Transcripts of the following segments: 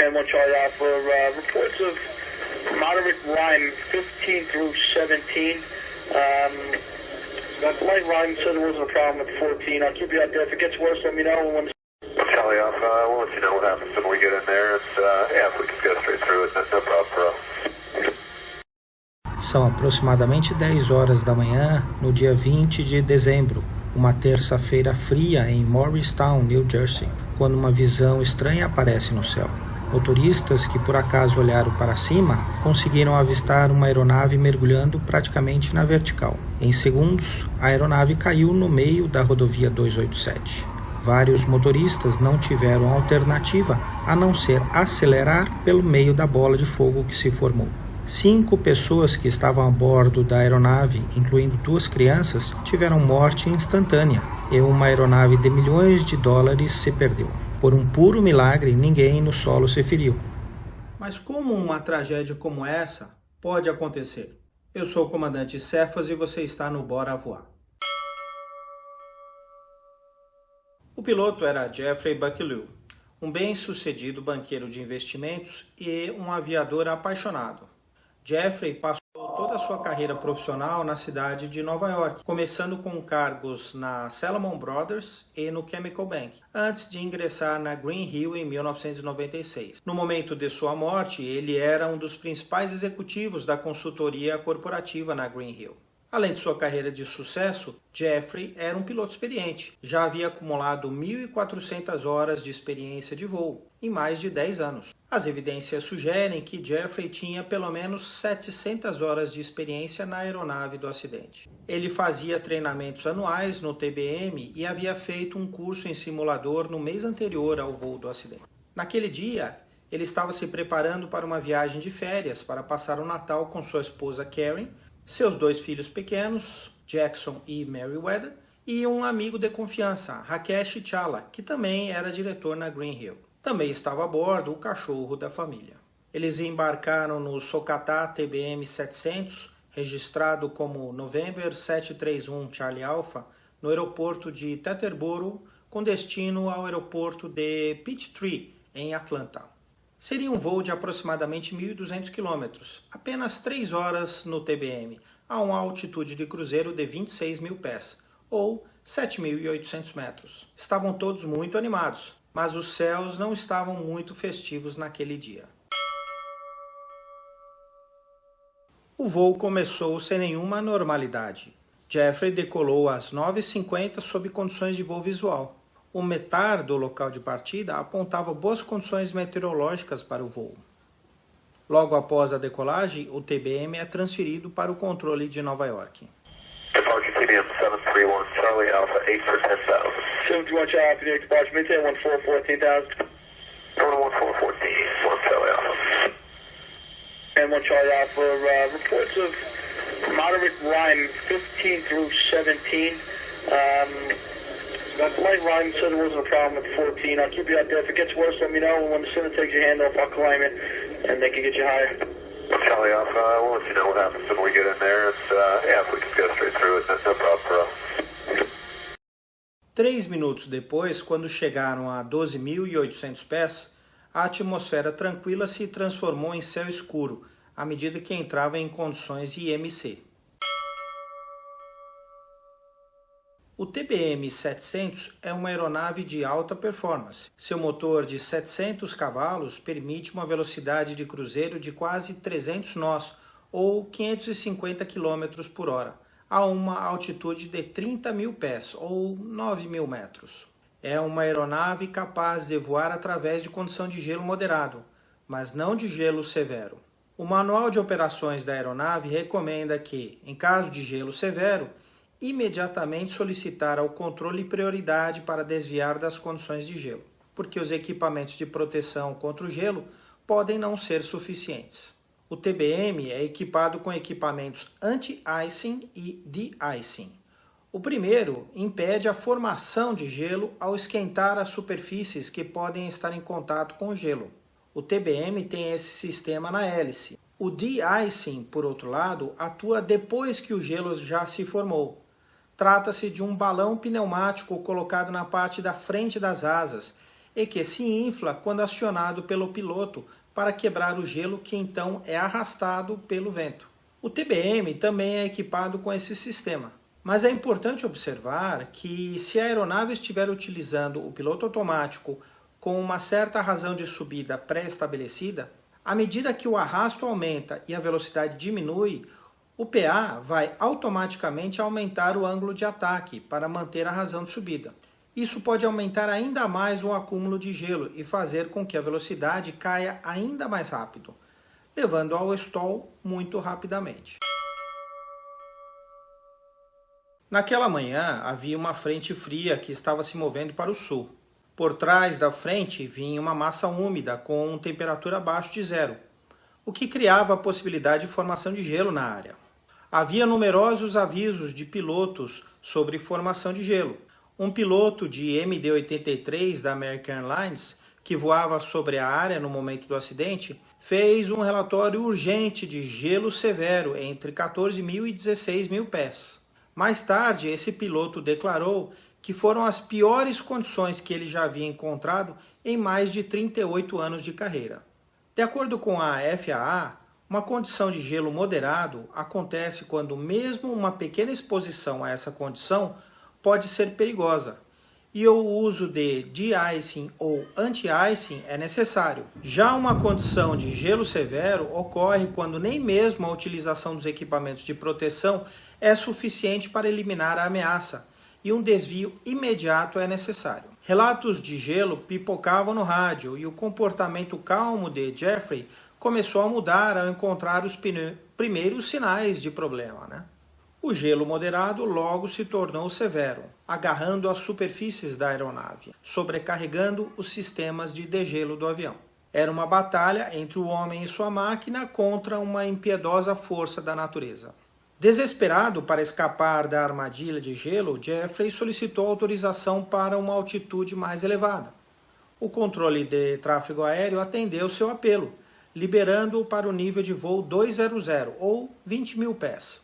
And 1 Charlie Alpha, reports of moderate rime 15 through 17. Light rime said there wasn't a problem with 14. I'll keep you out there. If it gets worse, let me know. When Charlie Alpha, we'll let you know what happens when we get in there. It's, if we can go straight through it, no problem for us. São aproximadamente 10 horas da manhã, no dia 20 de dezembro, uma terça-feira fria em Morristown, New Jersey, quando uma visão estranha aparece no céu. Motoristas que por acaso olharam para cima conseguiram avistar uma aeronave mergulhando praticamente na vertical. Em segundos, a aeronave caiu no meio da rodovia 287. Vários motoristas não tiveram alternativa a não ser acelerar pelo meio da bola de fogo que se formou. 5 pessoas que estavam a bordo da aeronave, incluindo 2 crianças, tiveram morte instantânea e uma aeronave de milhões de dólares se perdeu. Por um puro milagre, ninguém no solo se feriu. Mas como uma tragédia como essa pode acontecer? Eu sou o comandante Cefas e você está no Bora Voar. O piloto era Jeffrey Bucklew, um bem-sucedido banqueiro de investimentos e um aviador apaixonado. Jeffrey passou toda a sua carreira profissional na cidade de Nova York, começando com cargos na Salomon Brothers e no Chemical Bank, antes de ingressar na Green Hill em 1996. No momento de sua morte, ele era um dos principais executivos da consultoria corporativa na Green Hill. Além de sua carreira de sucesso, Jeffrey era um piloto experiente. Já havia acumulado 1.400 horas de experiência de voo em mais de 10 anos. As evidências sugerem que Jeffrey tinha pelo menos 700 horas de experiência na aeronave do acidente. Ele fazia treinamentos anuais no TBM e havia feito um curso em simulador no mês anterior ao voo do acidente. Naquele dia, ele estava se preparando para uma viagem de férias para passar o Natal com sua esposa Karen, seus 2 filhos pequenos, Jackson e Meriwether, e um amigo de confiança, Rakesh Challa, que também era diretor na Green Hill. Também estava a bordo o cachorro da família. Eles embarcaram no Socatá TBM 700, registrado como November 731 Charlie Alpha, no aeroporto de Teterboro, com destino ao aeroporto de Peachtree, em Atlanta. Seria um voo de aproximadamente 1.200 km, apenas 3 horas no TBM, a uma altitude de cruzeiro de 26.000 pés, ou 7.800 metros. Estavam todos muito animados, mas os céus não estavam muito festivos naquele dia. O voo começou sem nenhuma normalidade. Jeffrey decolou às 9h50 sob condições de voo visual. O METAR do local de partida apontava boas condições meteorológicas para o voo. Logo após a decolagem, o TBM é transferido para o controle de Nova York. Departure TBM 731 Charlie Alpha 8 for 10,000. 721 Charlie Alpha, departure maintain 14, 14,000. 14, 1 Charlie Alpha. And 1 Charlie Alpha, reports of moderate rime 15 through 17. Light rime said there wasn't a problem with 14. I'll keep you out there. If it gets worse, let me know. When the center takes your hand off, I'll climb it, and they can get you higher. Charlie Alpha, we'll let you know what happens when we get in there. It's, if we can go straight through it, no problem for us. 3 minutos depois, quando chegaram a 12.800 pés, a atmosfera tranquila se transformou em céu escuro, à medida que entrava em condições IMC. O TBM 700 é uma aeronave de alta performance. Seu motor de 700 cavalos permite uma velocidade de cruzeiro de quase 300 nós, ou 550 km por hora, a uma altitude de 30.000 pés, ou 9.000 metros. É uma aeronave capaz de voar através de condição de gelo moderado, mas não de gelo severo. O Manual de Operações da aeronave recomenda que, em caso de gelo severo, imediatamente solicitar ao controle prioridade para desviar das condições de gelo, porque os equipamentos de proteção contra o gelo podem não ser suficientes. O TBM é equipado com equipamentos anti-icing e de-icing. O primeiro impede a formação de gelo ao esquentar as superfícies que podem estar em contato com o gelo. O TBM tem esse sistema na hélice. O de-icing, por outro lado, atua depois que o gelo já se formou. Trata-se de um balão pneumático colocado na parte da frente das asas, e que se infla quando acionado pelo piloto para quebrar o gelo que então é arrastado pelo vento. O TBM também é equipado com esse sistema. Mas é importante observar que se a aeronave estiver utilizando o piloto automático com uma certa razão de subida pré-estabelecida, à medida que o arrasto aumenta e a velocidade diminui, o PA vai automaticamente aumentar o ângulo de ataque para manter a razão de subida. Isso pode aumentar ainda mais o acúmulo de gelo e fazer com que a velocidade caia ainda mais rápido, levando ao stall muito rapidamente. Naquela manhã havia uma frente fria que estava se movendo para o sul. Por trás da frente vinha uma massa úmida com temperatura abaixo de zero, o que criava a possibilidade de formação de gelo na área. Havia numerosos avisos de pilotos sobre formação de gelo. Um piloto de MD-83 da American Airlines, que voava sobre a área no momento do acidente, fez um relatório urgente de gelo severo entre 14.000 e 16.000 pés. Mais tarde, esse piloto declarou que foram as piores condições que ele já havia encontrado em mais de 38 anos de carreira. De acordo com a FAA, uma condição de gelo moderado acontece quando mesmo uma pequena exposição a essa condição pode ser perigosa, e o uso de de-icing ou anti-icing é necessário. Já uma condição de gelo severo ocorre quando nem mesmo a utilização dos equipamentos de proteção é suficiente para eliminar a ameaça, e um desvio imediato é necessário. Relatos de gelo pipocavam no rádio e o comportamento calmo de Jeffrey começou a mudar ao encontrar os primeiros sinais de problema. O gelo moderado logo se tornou severo, agarrando as superfícies da aeronave, sobrecarregando os sistemas de degelo do avião. Era uma batalha entre o homem e sua máquina contra uma impiedosa força da natureza. Desesperado para escapar da armadilha de gelo, Jeffrey solicitou autorização para uma altitude mais elevada. O controle de tráfego aéreo atendeu seu apelo, liberando-o para o nível de voo 200, ou 20.000 pés,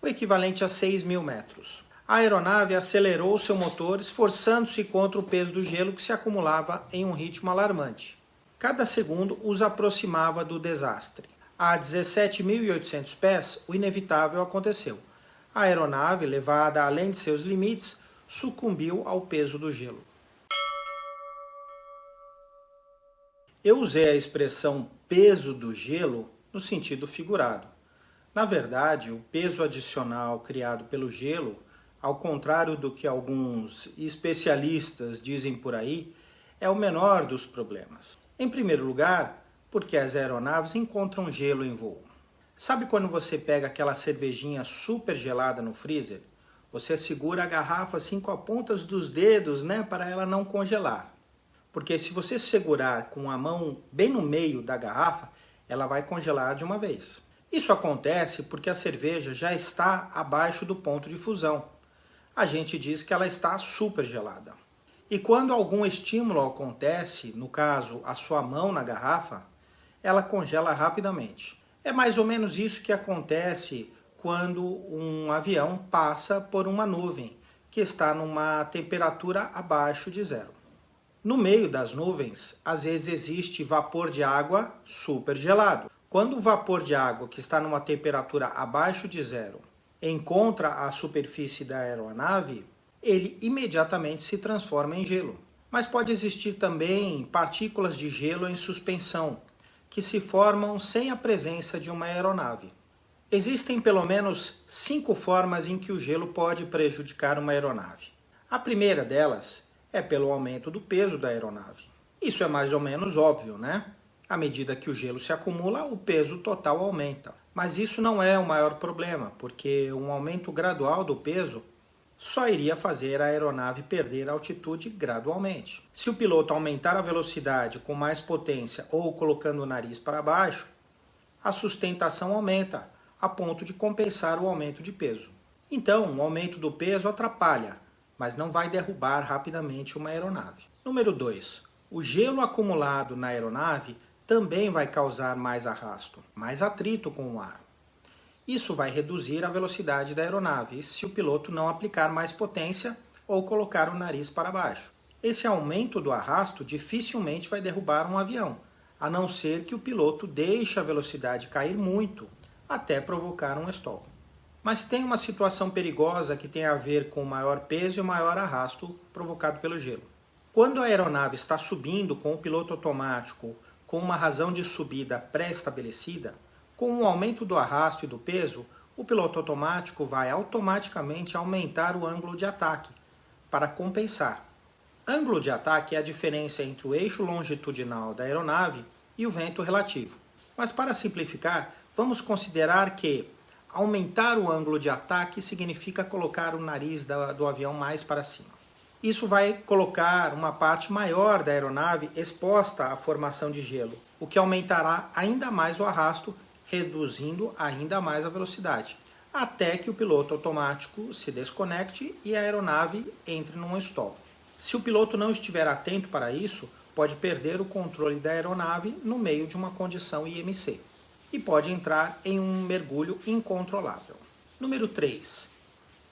o equivalente a 6.000 metros. A aeronave acelerou seu motor, esforçando-se contra o peso do gelo que se acumulava em um ritmo alarmante. Cada segundo os aproximava do desastre. A 17.800 pés, o inevitável aconteceu. A aeronave, levada além de seus limites, sucumbiu ao peso do gelo. Eu usei a expressão peso do gelo no sentido figurado. Na verdade, o peso adicional criado pelo gelo, ao contrário do que alguns especialistas dizem por aí, é o menor dos problemas. Em primeiro lugar, porque as aeronaves encontram gelo em voo. Sabe quando você pega aquela cervejinha super gelada no freezer? Você segura a garrafa assim com as pontas dos dedos, para ela não congelar. Porque se você segurar com a mão bem no meio da garrafa, ela vai congelar de uma vez. Isso acontece porque a cerveja já está abaixo do ponto de fusão. A gente diz que ela está super gelada. E quando algum estímulo acontece, no caso a sua mão na garrafa, ela congela rapidamente. É mais ou menos isso que acontece quando um avião passa por uma nuvem que está numa temperatura abaixo de zero. No meio das nuvens, às vezes existe vapor de água super gelado. Quando o vapor de água que está numa temperatura abaixo de zero encontra a superfície da aeronave, ele imediatamente se transforma em gelo. Mas pode existir também partículas de gelo em suspensão, que se formam sem a presença de uma aeronave. Existem pelo menos 5 formas em que o gelo pode prejudicar uma aeronave. A primeira delas é pelo aumento do peso da aeronave. Isso é mais ou menos óbvio, À medida que o gelo se acumula, o peso total aumenta. Mas isso não é o maior problema, porque um aumento gradual do peso só iria fazer a aeronave perder a altitude gradualmente. Se o piloto aumentar a velocidade com mais potência ou colocando o nariz para baixo, a sustentação aumenta, a ponto de compensar o aumento de peso. Então, o aumento do peso atrapalha, mas não vai derrubar rapidamente uma aeronave. Número 2. O gelo acumulado na aeronave também vai causar mais arrasto, mais atrito com o ar. Isso vai reduzir a velocidade da aeronave se o piloto não aplicar mais potência ou colocar o nariz para baixo. Esse aumento do arrasto dificilmente vai derrubar um avião, a não ser que o piloto deixe a velocidade cair muito, até provocar um stall. Mas tem uma situação perigosa que tem a ver com o maior peso e o maior arrasto provocado pelo gelo. Quando a aeronave está subindo com o piloto automático com uma razão de subida pré-estabelecida, com o aumento do arrasto e do peso, o piloto automático vai automaticamente aumentar o ângulo de ataque para compensar. Ângulo de ataque é a diferença entre o eixo longitudinal da aeronave e o vento relativo. Mas para simplificar, vamos considerar que aumentar o ângulo de ataque significa colocar o nariz do avião mais para cima. Isso vai colocar uma parte maior da aeronave exposta à formação de gelo, o que aumentará ainda mais o arrasto, reduzindo ainda mais a velocidade, até que o piloto automático se desconecte e a aeronave entre num stall. Se o piloto não estiver atento para isso, pode perder o controle da aeronave no meio de uma condição IMC e pode entrar em um mergulho incontrolável. Número 3.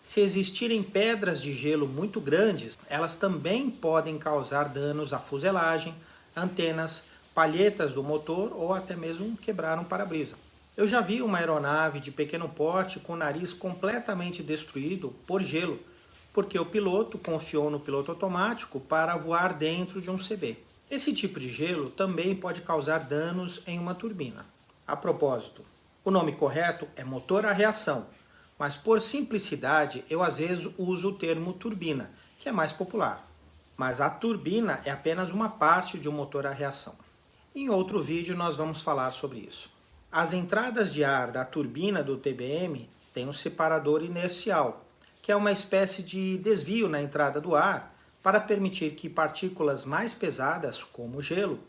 Se existirem pedras de gelo muito grandes, elas também podem causar danos à fuselagem, antenas, palhetas do motor ou até mesmo quebrar um para-brisa. Eu já vi uma aeronave de pequeno porte com o nariz completamente destruído por gelo, porque o piloto confiou no piloto automático para voar dentro de um CB. Esse tipo de gelo também pode causar danos em uma turbina. A propósito, o nome correto é motor a reação, mas por simplicidade eu às vezes uso o termo turbina, que é mais popular. Mas a turbina é apenas uma parte de um motor a reação. Em outro vídeo nós vamos falar sobre isso. As entradas de ar da turbina do TBM têm um separador inercial, que é uma espécie de desvio na entrada do ar para permitir que partículas mais pesadas, como gelo,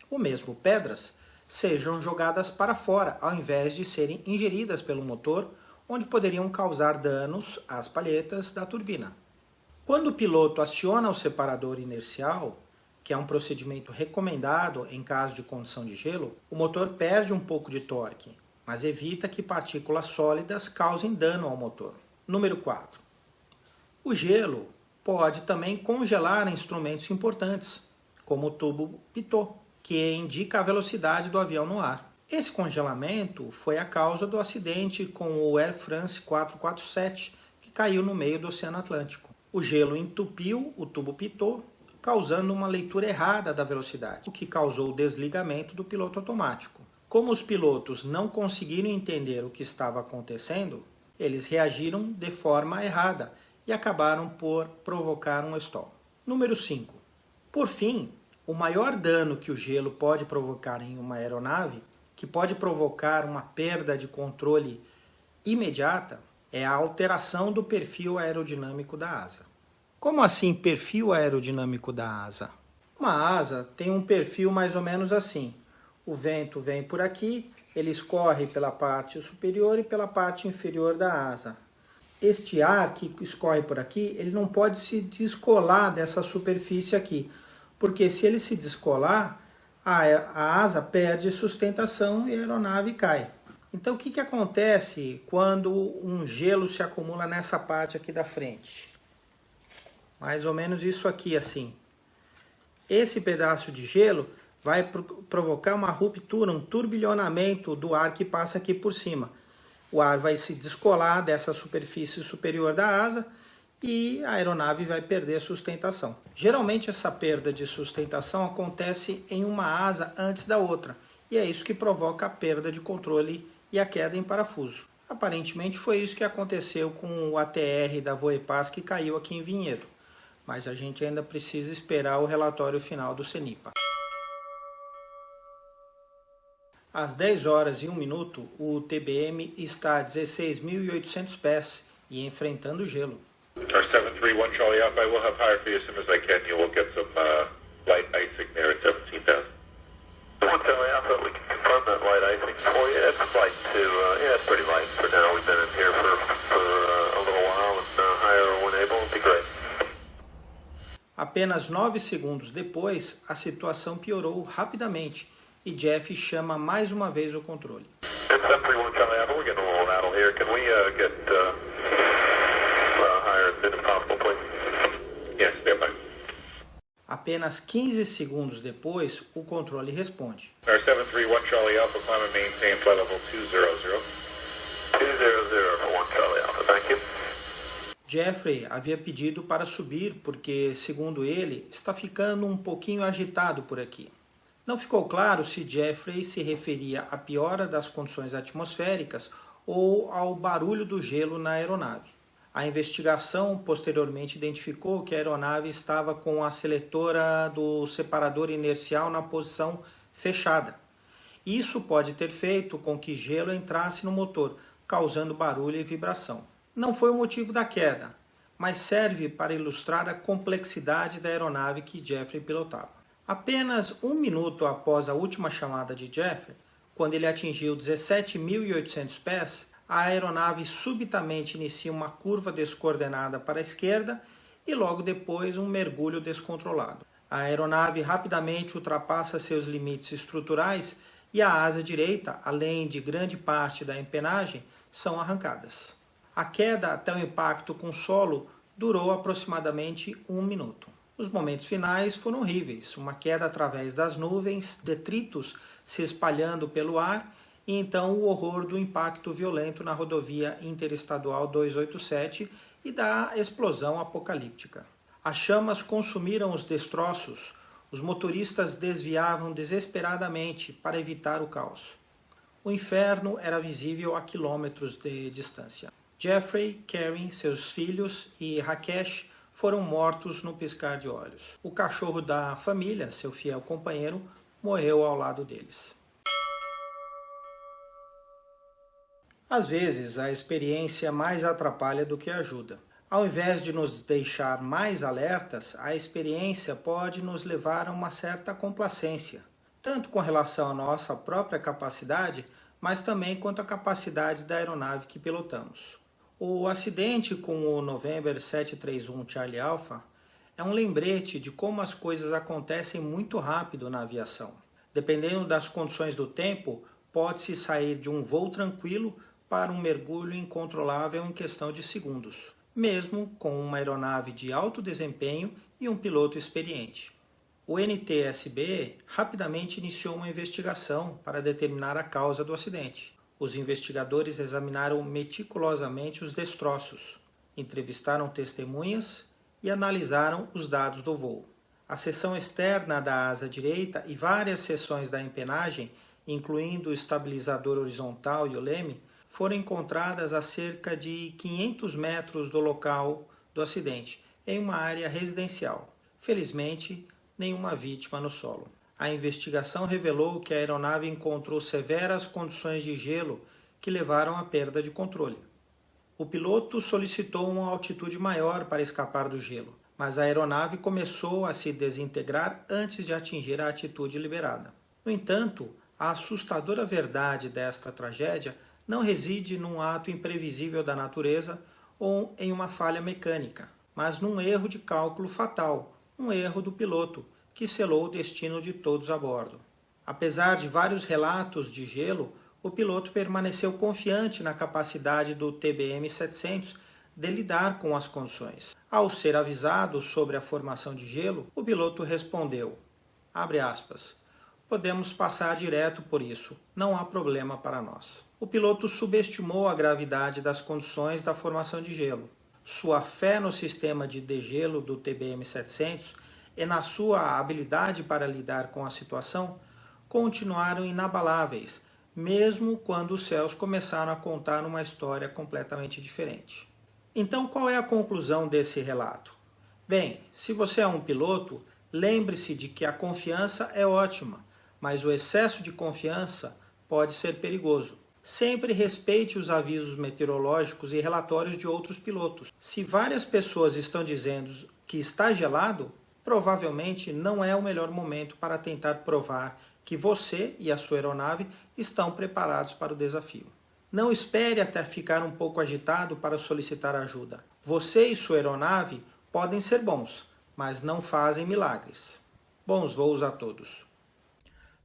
ou mesmo pedras, sejam jogadas para fora, ao invés de serem ingeridas pelo motor, onde poderiam causar danos às palhetas da turbina. Quando o piloto aciona o separador inercial, que é um procedimento recomendado em caso de condição de gelo, o motor perde um pouco de torque, mas evita que partículas sólidas causem dano ao motor. Número 4. O gelo pode também congelar instrumentos importantes, como o tubo pitot, que indica a velocidade do avião no ar. Esse congelamento foi a causa do acidente com o Air France 447, que caiu no meio do Oceano Atlântico. O gelo entupiu o tubo pitot, causando uma leitura errada da velocidade, o que causou o desligamento do piloto automático. Como os pilotos não conseguiram entender o que estava acontecendo, eles reagiram de forma errada e acabaram por provocar um stall. Número 5. Por fim, o maior dano que o gelo pode provocar em uma aeronave, que pode provocar uma perda de controle imediata, é a alteração do perfil aerodinâmico da asa. Como assim perfil aerodinâmico da asa? Uma asa tem um perfil mais ou menos assim. O vento vem por aqui, ele escorre pela parte superior e pela parte inferior da asa. Este ar que escorre por aqui, ele não pode se descolar dessa superfície aqui, porque se ele se descolar, a asa perde sustentação e a aeronave cai. Então o que acontece quando um gelo se acumula nessa parte aqui da frente? Mais ou menos isso aqui assim. Esse pedaço de gelo vai provocar uma ruptura, um turbilhonamento do ar que passa aqui por cima. O ar vai se descolar dessa superfície superior da asa e a aeronave vai perder sustentação. Geralmente essa perda de sustentação acontece em uma asa antes da outra, e é isso que provoca a perda de controle e a queda em parafuso. Aparentemente foi isso que aconteceu com o ATR da Voepaz que caiu aqui em Vinhedo, mas a gente ainda precisa esperar o relatório final do CENIPA. Às 10 horas e 1 minuto, o TBM está a 16.800 pés e enfrentando gelo. Star 731 Charlie Alpha, I will have higher for you as soon as I can. You will get some light icing there at 17,000. 1 Charlie Alpha, we can confirm that light icing for you. It's light too. Yeah, it's pretty light for now. We've been in here for a little while, and higher when able would be great. Apenas 9 segundos depois, a situação piorou rapidamente e Jeff chama mais uma vez o controle. 731 Charlie Alpha, we're getting a little rattle here. Can we get higher as soon as possible, please? Yes, stand by. Apenas 15 segundos depois, o controle responde. 731 Charlie Alpha, climb and maintain flight level 200. 200 for 1 Charlie Alpha, thank you. Jeffrey havia pedido para subir porque, segundo ele, está ficando um pouquinho agitado por aqui. Não ficou claro se Jeffrey se referia à piora das condições atmosféricas ou ao barulho do gelo na aeronave. A investigação posteriormente identificou que a aeronave estava com a seletora do separador inercial na posição fechada. Isso pode ter feito com que gelo entrasse no motor, causando barulho e vibração. Não foi o motivo da queda, mas serve para ilustrar a complexidade da aeronave que Jeffrey pilotava. Apenas 1 minuto após a última chamada de Jeffrey, quando ele atingiu 17.800 pés, a aeronave subitamente inicia uma curva descoordenada para a esquerda e logo depois um mergulho descontrolado. A aeronave rapidamente ultrapassa seus limites estruturais e a asa direita, além de grande parte da empenagem, são arrancadas. A queda até o impacto com o solo durou aproximadamente 1 minuto. Os momentos finais foram horríveis, uma queda através das nuvens, detritos se espalhando pelo ar e então o horror do impacto violento na rodovia interestadual 287 e da explosão apocalíptica. As chamas consumiram os destroços, os motoristas desviavam desesperadamente para evitar o caos. O inferno era visível a quilômetros de distância. Jeffrey, Karen, seus filhos e Rakesh foram mortos no piscar de olhos. O cachorro da família, seu fiel companheiro, morreu ao lado deles. Às vezes, a experiência mais atrapalha do que ajuda. Ao invés de nos deixar mais alertas, a experiência pode nos levar a uma certa complacência, tanto com relação à nossa própria capacidade, mas também quanto à capacidade da aeronave que pilotamos. O acidente com o November 731 Charlie Alpha é um lembrete de como as coisas acontecem muito rápido na aviação. Dependendo das condições do tempo, pode-se sair de um voo tranquilo para um mergulho incontrolável em questão de segundos, mesmo com uma aeronave de alto desempenho e um piloto experiente. O NTSB rapidamente iniciou uma investigação para determinar a causa do acidente. Os investigadores examinaram meticulosamente os destroços, entrevistaram testemunhas e analisaram os dados do voo. A seção externa da asa direita e várias seções da empenagem, incluindo o estabilizador horizontal e o leme, foram encontradas a cerca de 500 metros do local do acidente, em uma área residencial. Felizmente, nenhuma vítima no solo. A investigação revelou que a aeronave encontrou severas condições de gelo que levaram à perda de controle. O piloto solicitou uma altitude maior para escapar do gelo, mas a aeronave começou a se desintegrar antes de atingir a altitude liberada. No entanto, a assustadora verdade desta tragédia não reside num ato imprevisível da natureza ou em uma falha mecânica, mas num erro de cálculo fatal, um erro do piloto, que selou o destino de todos a bordo. Apesar de vários relatos de gelo, o piloto permaneceu confiante na capacidade do TBM-700 de lidar com as condições. Ao ser avisado sobre a formação de gelo, o piloto respondeu, abre aspas, podemos passar direto por isso, não há problema para nós. O piloto subestimou a gravidade das condições da formação de gelo. Sua fé no sistema de degelo do TBM-700 e na sua habilidade para lidar com a situação continuaram inabaláveis, mesmo quando os céus começaram a contar uma história completamente diferente. Então, qual é a conclusão desse relato? Bem, se você é um piloto, lembre-se de que a confiança é ótima, mas o excesso de confiança pode ser perigoso. Sempre respeite os avisos meteorológicos e relatórios de outros pilotos. Se várias pessoas estão dizendo que está gelado, provavelmente não é o melhor momento para tentar provar que você e a sua aeronave estão preparados para o desafio. Não espere até ficar um pouco agitado para solicitar ajuda. Você e sua aeronave podem ser bons, mas não fazem milagres. Bons voos a todos.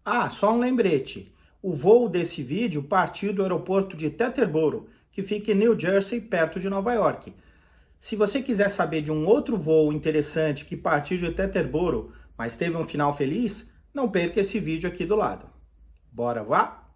Ah, só um lembrete. O voo desse vídeo partiu do aeroporto de Teterboro, que fica em New Jersey, perto de Nova York. Se você quiser saber de um outro voo interessante que partiu de Teterboro, mas teve um final feliz? Não perca esse vídeo aqui do lado. Bora voar?